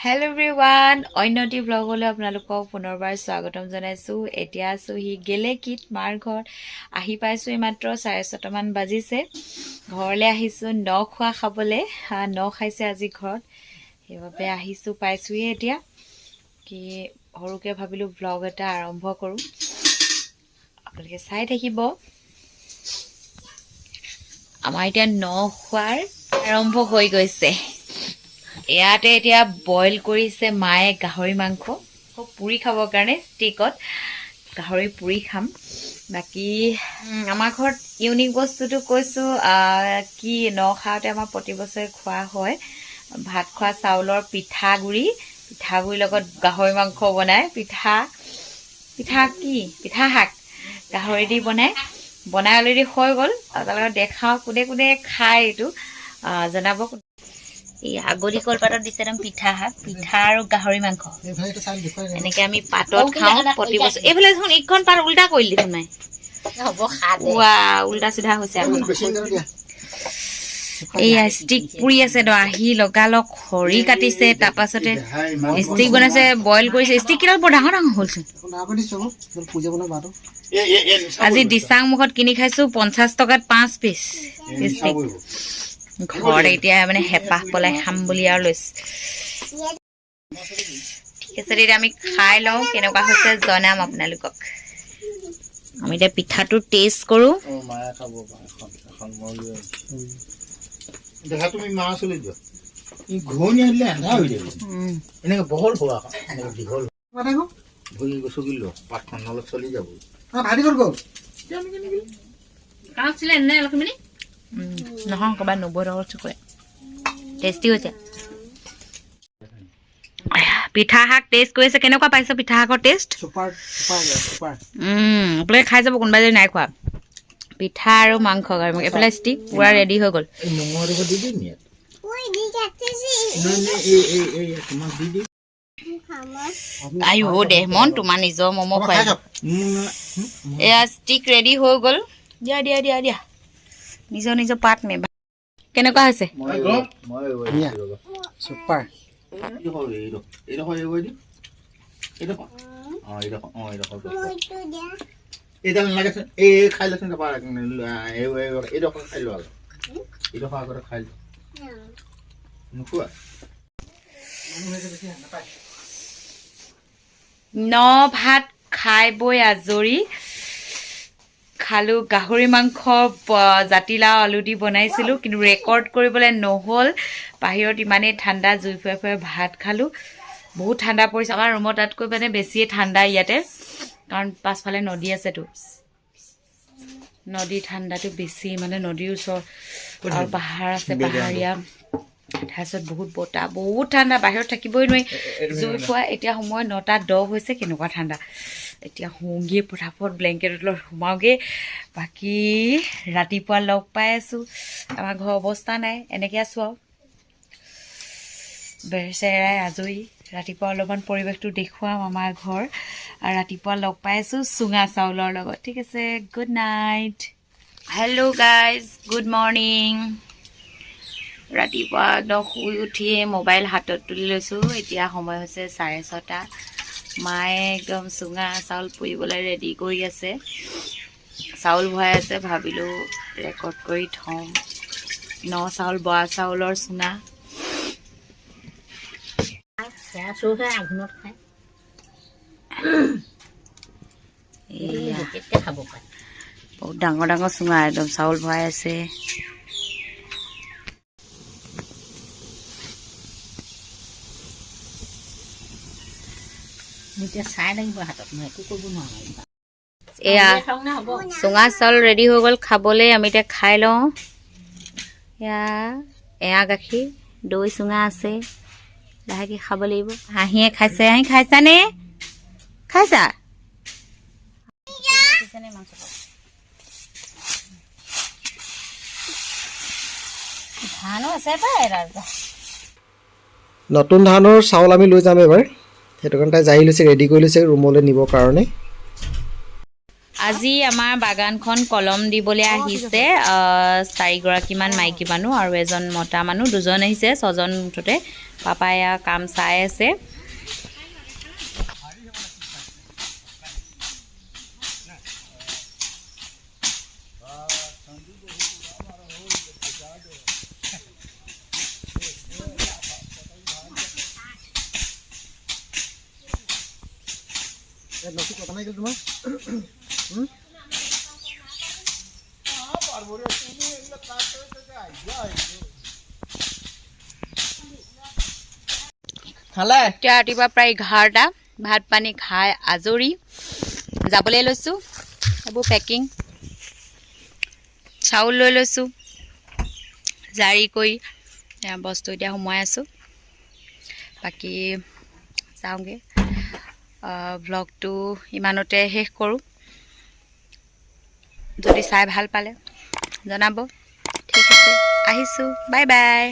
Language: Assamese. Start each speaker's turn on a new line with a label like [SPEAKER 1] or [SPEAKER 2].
[SPEAKER 1] Hello everyone, অন্যটি ব্লগলৈ আপোনালোকক পুনৰবাৰ স্বাগতম জনাইছো। এতিয়া আছো হি গেলেকিত মাৰ ঘৰ আহি পাইছো মাত্ৰ 6:30 মান বাজিছে। ঘৰলৈ আহিছো ন খোৱা খাবলে, ন খাইছে আজি ঘৰত। সেইবাবে আহিছো পাইছোয়ে এতিয়া কি হৰুকে ভাবিলো ব্লগ এটা আৰম্ভ কৰো। আপোনালোকে চাই থাকিব। আমাৰ এতিয়া ন খোৱাৰ আৰম্ভ হৈ গৈছে। ইয়াতে এতিয়া বইল কৰিছে মায়ে গাহৰি মাংস পুৰি খাবৰ কাৰণে ষ্টিকত গাহৰি পুৰি খাম। বাকি আমাৰ ঘৰত ইউনিক বস্তুটো কৈছো কি ন খাওঁতে আমাৰ প্ৰতি বছৰে খোৱা হয় ভাত খোৱা চাউলৰ পিঠাগুৰি লগত গাহৰি মাংস বনাই পিঠা শাক গাহৰি দি বনাই অলৰেডি হৈ গ'ল। আপোনালোকক দেখাও কোনে কোনে খায় এইটো জনাব। এই আগৰি কলপাতত দিছে একদম পিঠা আৰু গাহৰি মাংস এনেকে আমি পাতত খাওঁ প্ৰতি বছৰ। এইফালে দেখোন ইখন পাত উল্টা কৰিলি দেখোন নাই উল্টা চিধা হৈছে। এইয়া ষ্টিক পুৰি আছে আহি লগালগ খৰি কাটিছে, তাৰ পাছতে ষ্টিক বনাইছে, বইল কৰিছে। ষ্টিক কেইডাল বৰ ডাঙৰ ডাঙৰ হ'লচোন। আজি দিচাং মুখত কিনি খাইছো 50 টকাত 5 পিচ ষ্টিক। ঘৰত এতিয়া মানে হেঁপাহ পলাই খাম বুলি আৰু লৈছো। ঠিক আছে তেতিয়া আমি খাই লওঁ, কেনেকুৱা হৈছে জনাম আপোনালোকক। আমি এতিয়া পিঠাটো টেষ্ট কৰো। নহয় ক'ৰবাত 90 টকা চুকুৰে টেষ্টি হৈছে। পিঠা শাক টেষ্ট কৰিছে, কেনেকুৱা পাইছে পিঠা শাকৰ টেষ্ট? আপোনালোকে খাই যাব কোনোবাই যদি নাই খোৱা। পিঠা আৰু মাংস এইফালে ষ্টিক পুৰা ৰেডি হৈ গ'ল। আয়ো দে মন তোমাৰ নিজৰ ম'ম' খুৱাই। এয়া ষ্টিক ৰেডি হৈ গ'ল। দিয়া নিজৰ পাত মে কেনেকুৱা হৈছে?
[SPEAKER 2] চুপাৰ
[SPEAKER 1] ন ভাত খাই বৈ আজৰি খালো। গাহৰি মাংস জাতিলাও আলু দি বনাইছিলো, কিন্তু ৰেকৰ্ড কৰিবলৈ নহ'ল। বাহিৰত ইমানেই ঠাণ্ডা, জুই ফুৱাই ভাত খালো। বহুত ঠাণ্ডা পৰিছে আমাৰ ৰুমত, তাতকৈ মানে বেছিয়ে ঠাণ্ডা ইয়াতে, কাৰণ পাছফালে নদী আছেতো। নদী ঠাণ্ডাটো বেছি, মানে নদীৰ ওচৰত আৰু পাহাৰ আছে, পাহাৰীয়া তাৰপিছত বহুত বতাহ, বহুত ঠাণ্ডা, বাহিৰত থাকিবই নোৱাৰি। জুই ফুৱা এতিয়া সময় 9:10 হৈছে, কেনেকুৱা ঠাণ্ডা। এতিয়া শুওঁগে পটাপট, ব্লেংকেটত সোমাওগে। বাকী ৰাতিপুৱা লগ পাই আছো। আমাৰ ঘৰৰ অৱস্থা নাই, এনেকৈ আছো আৰু বেৰচেৰাই আজৰি। ৰাতিপুৱা অলপমান পৰিৱেশটো দেখুৱাম আমাৰ ঘৰ। আৰু ৰাতিপুৱা লগ পাই আছো চুঙা চাউলৰ লগত। ঠিক আছে, good night. Hello' guys, good morning. ৰাতিপুৱা একদম শুই উঠিয়ে মোবাইল হাতত তুলি লৈছো। এতিয়া সময় হৈছে 6:30। মায়ে একদম চুঙা চাউল পুৰিবলৈ ৰেডি কৰি আছে, চাউল ভৰাই আছে। ভাবিলো ৰেকৰ্ড কৰি থওঁ। ন চাউল, বৰা চাউলৰ চুঙা। বহুত ডাঙৰ ডাঙৰ চুঙা, একদম চাউল ভৰাই আছে। এয়া চুঙা চাউল ৰেডি হৈ গ'ল খাবলৈ। আমি এতিয়া খাই লওঁ। এয়া গাখীৰ, দৈ চুঙা আছে, লাহেকৈ খাব লাগিব। হাঁহিয়ে খাইছে। হাঁহি খাইছানে? খাইছা?
[SPEAKER 2] নতুন ধানৰ চাউল আমি লৈ যাম এবাৰ, সেইটো কাৰণে তাই জাৰি লৈছে, ৰেডি কৰি লৈছে ৰুমলৈ নিবৰ কাৰণে।
[SPEAKER 1] আজি আমাৰ বাগানখন কলম দিবলৈ আহিছে 4গৰাকীমান মাইকী মানুহ আৰু এজন মতা মানুহ, 2জন আহিছে, 6জন মুঠতে। পাপাই কাম চাই আছে। এতিয়া ৰাতিপুৱা প্ৰায় 11টা, ভাত পানী খাই আজৰি যাবলৈ লৈছোঁ। এইবোৰ পেকিং, চাউল লৈ লৈছোঁ, জাৰি কৰি বস্তু এতিয়া সোমোৱাই আছোঁ। বাকী যাওঁগৈ, ভ্লগটো ইমানতে শেষ কৰোঁ। যদি চাই ভাল পালে জনাব। ঠিক আছে, আহিছোঁ, বাই বাই।